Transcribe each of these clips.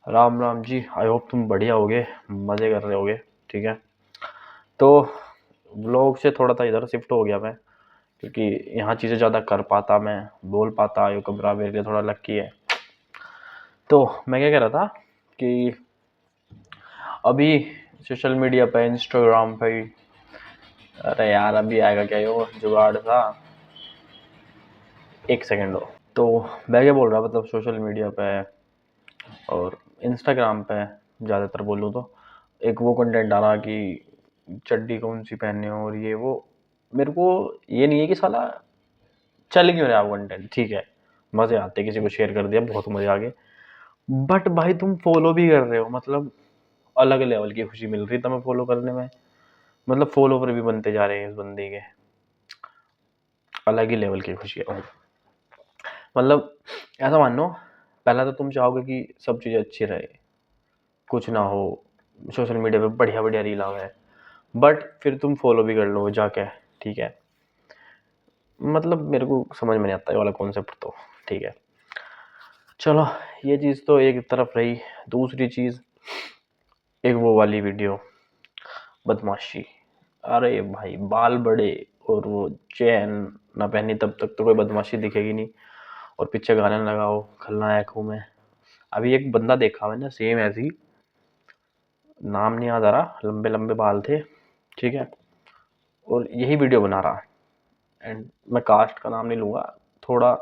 Ram Ram ji. I hope तुम बढ़िया होगे, मज़े कर रहे होगे। ठीक है, तो व्लॉग से थोड़ा सा इधर शिफ्ट हो गया मैं, क्योंकि यहाँ चीज़ें ज़्यादा कर पाता, मैं बोल पाता। ये कमरा मेरे लिए थोड़ा लक्की है। तो मैं क्या कह रहा था कि अभी सोशल मीडिया पे, इंस्टाग्राम पे, अरे यार अभी आएगा क्या यो जुगाड़ सा, एक सेकेंड हो। तो मैं क्या बोल रहा, मतलब सोशल मीडिया पे और इंस्टाग्राम पे ज़्यादातर बोलूँ तो एक वो कंटेंट आ रहा कि चड्डी कौन सी पहननी हो और ये वो। मेरे को ये नहीं है कि साला चल क्यों रहा है वो कंटेंट, ठीक है, मज़े आते, किसी को शेयर कर दिया, बहुत मज़े आ गए। बट भाई तुम फॉलो भी कर रहे हो, मतलब अलग लेवल की खुशी मिल रही है तुम्हें फॉलो करने में। मतलब फॉलोवर भी बनते जा रहे हैं इस बंदे के, अलग ही लेवल की खुशी है भाई। मतलब ऐसा मान लो, पहला तो तुम चाहोगे कि सब चीज़ें अच्छी रहे, कुछ ना हो, सोशल मीडिया पे बढ़िया बढ़िया रील आ गए, बट फिर तुम फॉलो भी कर लो जाके, ठीक है। मतलब मेरे को समझ में नहीं आता ये वाला कॉन्सेप्ट तो, ठीक है। चलो, ये चीज़ तो एक तरफ रही। दूसरी चीज़, एक वो वाली वीडियो, बदमाशी। अरे भाई बाल बड़े और वो चैन ना पहनी, तब तक तो कोई बदमाशी दिखेगी नहीं, और पीछे गाने लगाओ खलनायक हूँ मैं। अभी एक बंदा देखा मैंने सेम ऐसी, नाम नहीं याद आ रहा, लंबे लंबे बाल थे, ठीक है, और यही वीडियो बना रहा। एंड मैं कास्ट का नाम नहीं लूँगा, थोड़ा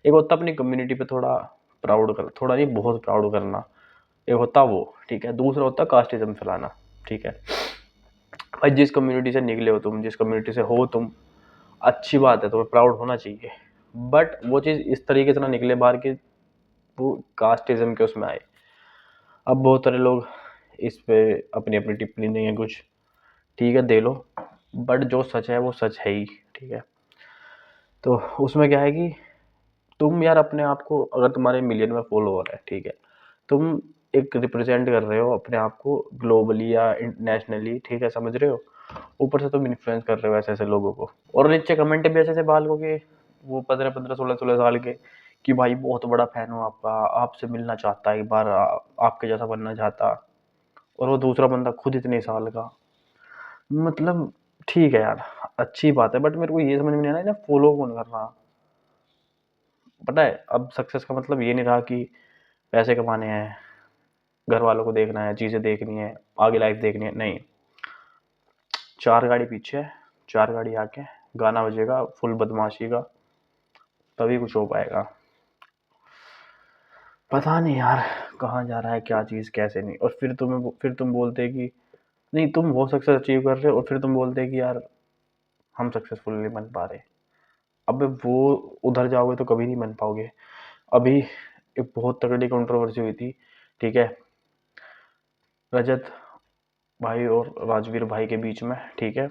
एक होता अपनी कम्युनिटी पे थोड़ा प्राउड कर, थोड़ा नहीं बहुत प्राउड करना, एक होता वो, ठीक है। दूसरा होता कास्टिज्म फैलाना, ठीक है। भाई जिस कम्युनिटी से निकले हो तुम, जिस कम्युनिटी से हो तुम, अच्छी बात है, तुम्हें प्राउड होना चाहिए, बट वो चीज़ इस तरीके से ना निकले बाहर के, वो कास्टिज्म के उसमें आए। अब बहुत सारे लोग इस पे अपनी अपनी टिप्पणी देंगे कुछ, ठीक है, दे लो, बट जो सच है वो सच है ही, ठीक है। तो उसमें क्या है कि तुम यार अपने आप को, अगर तुम्हारे मिलियन में फॉलोवर है, ठीक है, तुम एक रिप्रेजेंट कर रहे हो अपने आप को ग्लोबली या नेशनली, ठीक है, समझ रहे हो। ऊपर से तुम इन्फ्लुएंस कर रहे हो ऐसे ऐसे लोगों को, और नीचे कमेंट भी ऐसे ऐसे बालकों के, वो 15 15 16 16 साल के, कि भाई बहुत बड़ा फैन हूँ आपका, आपसे मिलना चाहता, एक बार आपके जैसा बनना चाहता। और वो दूसरा बंदा खुद इतने साल का, मतलब ठीक है यार, अच्छी बात है, बट मेरे को ये समझ में नहीं आ रहा है फॉलो कौन कर रहा। पता है, अब सक्सेस का मतलब ये नहीं रहा कि पैसे कमाने हैं, घर वालों को देखना है, चीज़ें देखनी है, आगे लाइफ देखनी है, नहीं। चार गाड़ी पीछे, चार गाड़ी आके, गाना बजेगा फुल बदमाशी का, तभी कुछ हो पाएगा। पता नहीं यार कहाँ जा रहा है, क्या चीज़ कैसे नहीं। और फिर तुम बोलते कि नहीं, तुम वो सक्सेस अचीव कर रहे हो, और फिर तुम बोलते कि यार हम सक्सेसफुल नहीं बन पा रहे। अब वो उधर जाओगे तो कभी नहीं बन पाओगे। अभी एक बहुत तगड़ी कंट्रोवर्सी हुई थी, ठीक है, रजत भाई और राजवीर भाई के बीच में, ठीक है।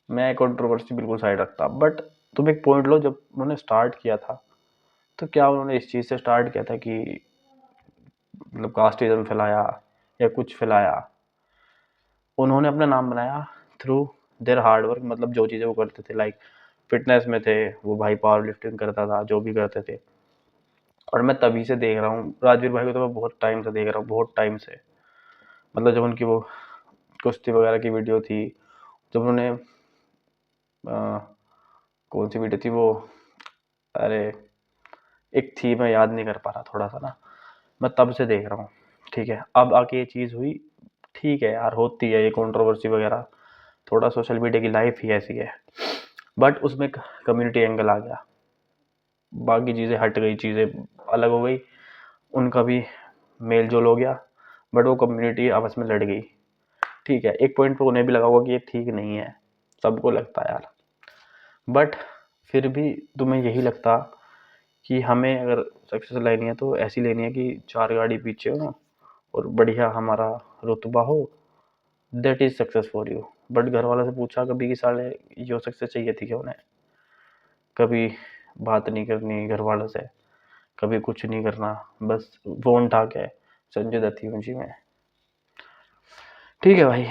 मैं कंट्रोवर्सी बिल्कुल साइड रखता, बट तुम एक पॉइंट लो, जब उन्होंने स्टार्ट किया था, तो क्या उन्होंने इस चीज़ से स्टार्ट किया था कि मतलब कास्टिज्म फैलाया या कुछ फैलाया। उन्होंने अपना नाम बनाया थ्रू देयर हार्ड वर्क, मतलब जो चीज़ें वो करते थे, लाइक फिटनेस में थे वो भाई, पावर लिफ्टिंग करता था, जो भी करते थे। और मैं तभी से देख रहा हूँ राजवीर भाई को, तो मैं बहुत टाइम से देख रहा हूँ, बहुत टाइम से। मतलब जब उनकी वो कुश्ती वगैरह की वीडियो थी, जब उन्होंने कौन सी वीडियो थी वो, अरे एक थी, मैं याद नहीं कर पा रहा थोड़ा सा ना, मैं तब से देख रहा हूँ, ठीक है। अब आके ये चीज़ हुई, ठीक है यार, होती है ये कंट्रोवर्सी वगैरह, थोड़ा सोशल मीडिया की लाइफ ही ऐसी है। बट उसमें कम्युनिटी एंगल आ गया, बाकी चीज़ें हट गई, चीज़ें अलग हो गई, उनका भी मेल जोल हो गया, बट वो कम्युनिटी आपस में लड़ गई, ठीक है। एक पॉइंट पे उन्हें भी लगा होगा कि ये ठीक नहीं है, सबको लगता है यार, बट फिर भी तुम्हें यही लगता कि हमें अगर सक्सेस लेनी है तो ऐसी लेनी है कि चार गाड़ी पीछे हो और बढ़िया हमारा रुतबा हो, that is success for you. But घर वालों से पूछा कभी कि साले यो सक्सेस चाहिए थी क्या उन्हें, कभी बात नहीं करनी घर वालों से, कभी कुछ नहीं करना, बस फ़ोन उठा के संजय दत्त यूं में। ठीक है भाई,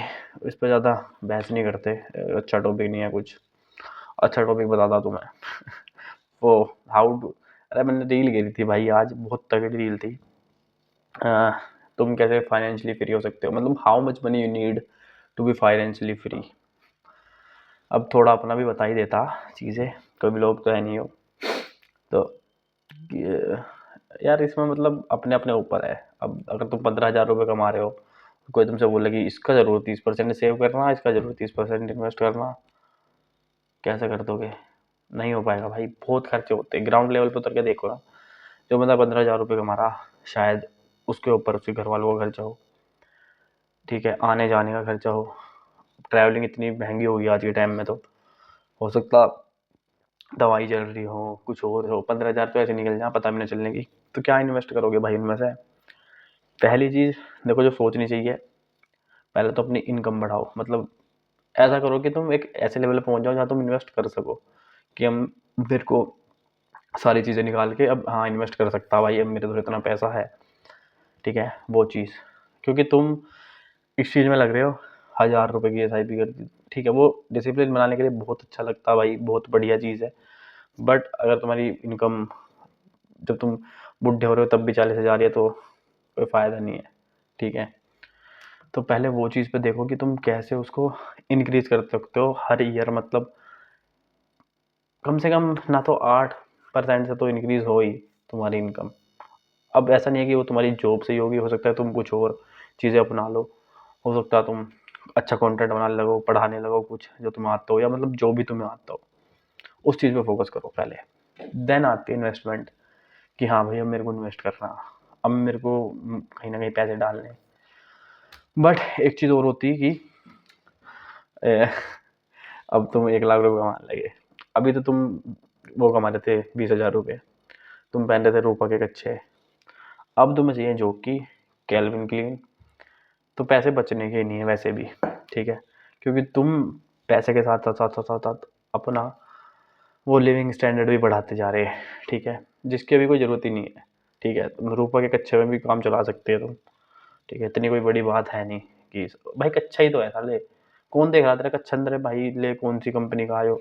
इस पर ज़्यादा बहस नहीं करते, अच्छा टॉपिक नहीं है कुछ। अच्छा टॉपिक बताता तुम्हें वो हाउ टू, अरे मैंने रील गिरी थी भाई आज, बहुत तगड़ी रील थी। तुम कैसे फाइनेंशियली फ्री हो सकते हो, मतलब how much money you need to be financially free. अब थोड़ा अपना भी बता ही देता चीज़ें, कभी लोग तो है नहीं हो तो यार इसमें मतलब अपने अपने ऊपर है। अब अगर तुम 15,000 रुपये कमा रहे हो, कोई तुमसे बोले कि इसका जरूर 30% सेव करना, इसका जरूर 30% इन्वेस्ट करना, कैसे कर दोगे? नहीं हो पाएगा भाई, बहुत खर्चे होते हैं। ग्राउंड लेवल पे उतर के देखो ना, जो बंदा 15,000 रुपये कमा रहा, शायद उसके ऊपर उसके घर वालों का खर्चा हो, ठीक है, आने जाने का खर्चा हो, ट्रैवलिंग इतनी महंगी होगी आज के टाइम में, तो हो सकता दवाई चल रही हो, कुछ और हो, 15,000 तो ऐसे निकल जाए पता भी नहीं चलने की। तो क्या इन्वेस्ट करोगे भाई इनमें से? पहली चीज़ देखो जो सोचनी चाहिए, पहले तो अपनी इनकम बढ़ाओ। मतलब ऐसा करो कि तुम एक ऐसे लेवल पे पहुंच जाओ जहाँ तुम इन्वेस्ट कर सको, कि हम मेरे को सारी चीज़ें निकाल के अब हाँ इन्वेस्ट कर सकता भाई, अब मेरे तो इतना पैसा है, ठीक है, वो चीज़। क्योंकि तुम इस चीज़ में लग रहे हो, 1,000 रुपये की SIP कर दी, ठीक है, वो डिसिप्लिन बनाने के लिए बहुत अच्छा लगता है भाई, बहुत बढ़िया चीज़ है। बट अगर तुम्हारी इनकम जब तुम बुढ़े हो रहे हो तब भी 40,000 है, तो कोई फ़ायदा नहीं है, ठीक है। तो पहले वो चीज़ पे देखो कि तुम कैसे उसको इंक्रीज कर सकते हो हर ईयर, मतलब कम से कम ना तो 8% से तो इंक्रीज हो ही तुम्हारी इनकम। अब ऐसा नहीं है कि वो तुम्हारी जॉब से ही होगी, हो सकता है तुम कुछ और चीज़ें अपना लो, हो सकता है तुम अच्छा कंटेंट बनाने लगो, पढ़ाने लगो कुछ जो तुम्हें आता हो, या मतलब जो भी तुम्हें आता हो उस चीज़ पे फोकस करो पहले। देन आती है इन्वेस्टमेंट, कि हाँ भाई अब मेरे को इन्वेस्ट करना, अब मेरे को कहीं ना कहीं पैसे डालने। बट एक चीज़ और होती है कि अब तुम 1,00,000 रुपये कमाने लगे, अभी तो तुम वो कमा रहे थे 20,000 रुपये, तुम पहन रहे थे रूपा के कच्छे, अब तुम्हें चाहिए जॉकी, कैल्विन क्लीन, तो पैसे बचने के नहीं है वैसे भी, ठीक है, क्योंकि तुम पैसे के साथ साथ साथ साथ साथ साथ अपना वो लिविंग स्टैंडर्ड भी बढ़ाते जा रहे हैं, ठीक है, जिसकी अभी कोई ज़रूरत ही नहीं है, ठीक है। तुम रूपा के कच्छे में भी काम चला सकते हो तुम, ठीक है, इतनी कोई बड़ी बात है नहीं कि भाई कच्छा ही तो है साले, कौन देख रहा तेरा कच्छा अंदर है भाई, ले कौन सी कंपनी का आयो,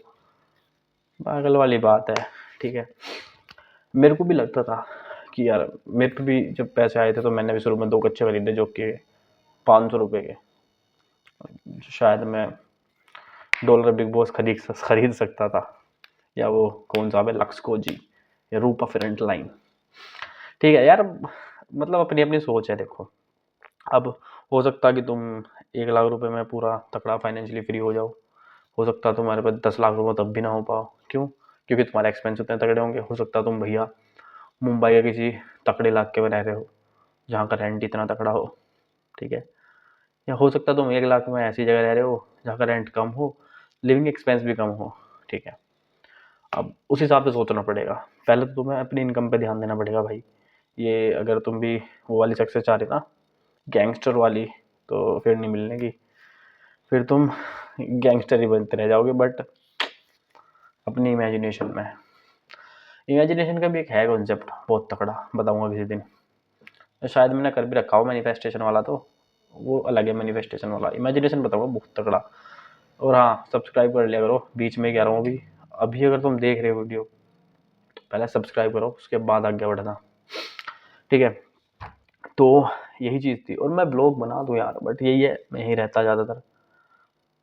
पागल वाली बात है, ठीक है। मेरे को भी लगता था कि यार मेरे पे भी जब पैसे आए थे तो मैंने भी शुरू में 2 कच्छे खरीदे जो कि 500 रुपये के, शायद मैं डॉलर बिग बॉस खरीद सकता था, या वो कौन सा है लक्स कोजी, या रूपा फ्रंट लाइन, ठीक है यार, मतलब अपनी अपनी सोच है देखो। अब हो सकता है कि तुम 1,00,000 रुपये में पूरा तकड़ा फाइनेंशियली फ्री हो जाओ, हो सकता है तुम्हारे पास 10 लाख रुपये तब भी ना हो पाओ, क्यों? क्योंकि तुम्हारे एक्सपेंस उतने तगड़े होंगे। हो सकता है तुम भैया मुंबई के किसी तकड़े इलाके में रह रहे हो जहाँ का रेंट इतना तकड़ा हो, ठीक है, या हो सकता है तुम 1,00,000 में ऐसी जगह रह रहे हो जहाँ का रेंट कम हो, लिविंग एक्सपेंस भी कम हो, ठीक है। अब उस हिसाब से सोचना पड़ेगा, पहले तो तुम्हें अपनी इनकम पे ध्यान देना पड़ेगा भाई। ये अगर तुम भी वो वाली सक्सेस चाह रहे ना, गैंगस्टर वाली, तो फिर नहीं मिलने की, फिर तुम गैंगस्टर ही बनते रह जाओगे। बट अपनी इमेजिनेशन का भी एक है कॉन्सेप्ट बहुत तकड़ा, बताऊंगा किसी दिन, शायद मैंने कर भी रखा हो मैनिफेस्टेशन वाला, तो वो अलग है, मैनिफेस्टेशन वाला इमेजिनेशन बताऊंगा बहुत तगड़ा। और हाँ, सब्सक्राइब कर लिया करो, बीच में कह रहा हूँ अभी अभी अगर तुम देख रहे हो वीडियो तो पहले सब्सक्राइब करो, उसके बाद आगे बढ़ना, ठीक है। तो यही चीज़ थी, और मैं ब्लॉग बना दूँ यार, बट यही है, मैं यही रहता ज़्यादातर,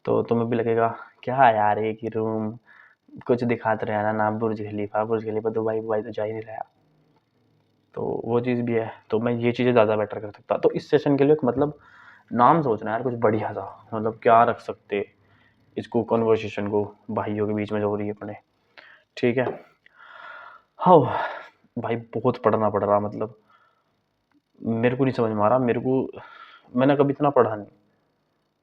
तो तुम्हें भी लगेगा क्या यार एक ही रूम, कुछ दिखाते रहे ना, बुर्ज खलीफा दुबई बुबई तो जा ही नहीं रहा, तो वो चीज़ भी है। तो मैं ये चीज़ें ज़्यादा बेटर कर सकता, तो इस सेशन के लिए मतलब नाम सोचना यार कुछ बढ़िया सा, मतलब क्या रख सकते इसको, कन्वर्सेशन को भाइयों के बीच में जो हो रही है अपने, ठीक है। हाँ भाई बहुत पढ़ना पड़ रहा, मतलब मेरे को नहीं समझ में आ रहा, मेरे को मैंने कभी इतना पढ़ा नहीं।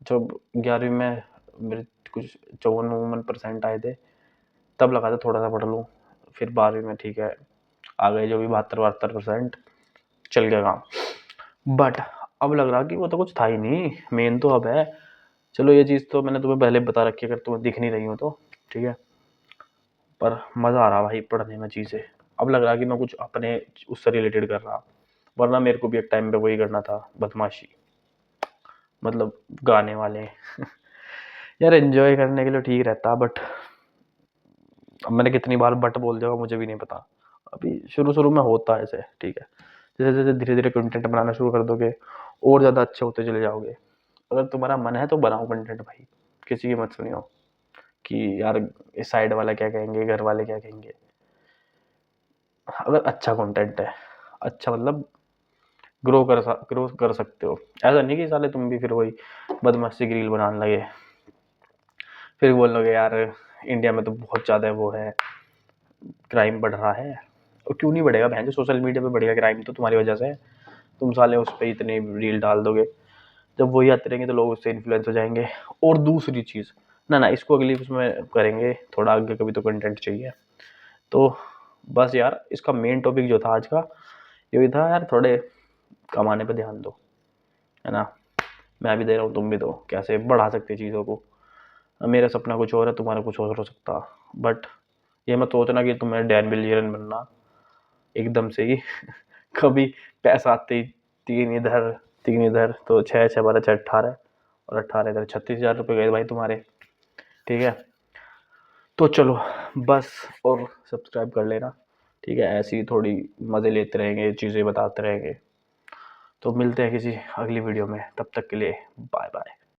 जब 11वीं में मेरे कुछ 54% आए थे, तब लगा था थोड़ा सा पढ़ लूँ, फिर 12वीं में ठीक है आ गए जो भी 72-72%, चल गया काम। बट अब लग रहा कि वो तो कुछ था ही नहीं, मेन तो अब है। चलो ये चीज़ तो मैंने तुम्हें पहले बता रखी है, अगर तुम्हें दिख नहीं रही हो तो, ठीक है, पर मज़ा आ रहा भाई पढ़ने में चीज़ें। अब लग रहा कि मैं कुछ अपने उससे रिलेटेड कर रहा, वरना मेरे को भी एक टाइम पे वही करना था, बदमाशी, मतलब गाने वाले यार एंजॉय करने के लिए ठीक रहता, बट अब मैंने कितनी बार बट बोल दिया मुझे भी नहीं पता, अभी शुरू शुरू में होता है ऐसे, ठीक है। जैसे जैसे धीरे धीरे कंटेंट बनाना शुरू कर दोगे और ज़्यादा अच्छे होते चले जाओगे। अगर तुम्हारा मन है तो बनाओ कंटेंट भाई, किसी की मत सुनियो कि यार इस साइड वाला क्या कहेंगे, घर वाले क्या कहेंगे। अगर अच्छा कंटेंट है, अच्छा मतलब ग्रो कर सकते हो, ऐसा नहीं कि साले तुम भी फिर वही बदमाशी की रील बनाने लगे, फिर बोल लोगे यार इंडिया में तो बहुत ज़्यादा वो है, क्राइम बढ़ रहा है। और क्यों नहीं बढ़ेगा बहन, जो सोशल मीडिया पे बढ़ेगा क्राइम तो तुम्हारी वजह से है। तुम साले उस पर इतनी रील डाल दोगे, जब वही आते रहेंगे तो लोग उससे इन्फ्लुएंस हो जाएंगे। और दूसरी चीज़, ना ना इसको अगली उसमें करेंगे, थोड़ा आगे कभी तो कंटेंट चाहिए। तो बस यार इसका मेन टॉपिक जो था आज का यही था यार, थोड़े कमाने पे ध्यान दो, है ना। मैं भी दे रहा हूँ, तुम भी दो, कैसे बढ़ा सकते हैं चीज़ों को। मेरा सपना कुछ और है, तुम्हारा कुछ और हो सकता, बट ये मत सोचना कि तुम्हें डैन बिलियन बनना एकदम से ही कभी पैसा आते ही तीन इधर तो छः छः बारह छः 18 और 18 इधर 36,000 रुपये गए भाई तुम्हारे। ठीक है, तो चलो बस, और सब्सक्राइब कर लेना। ठीक है, ऐसी थोड़ी मज़े लेते रहेंगे, चीज़ें बताते रहेंगे। तो मिलते हैं किसी अगली वीडियो में, तब तक के लिए बाय बाय।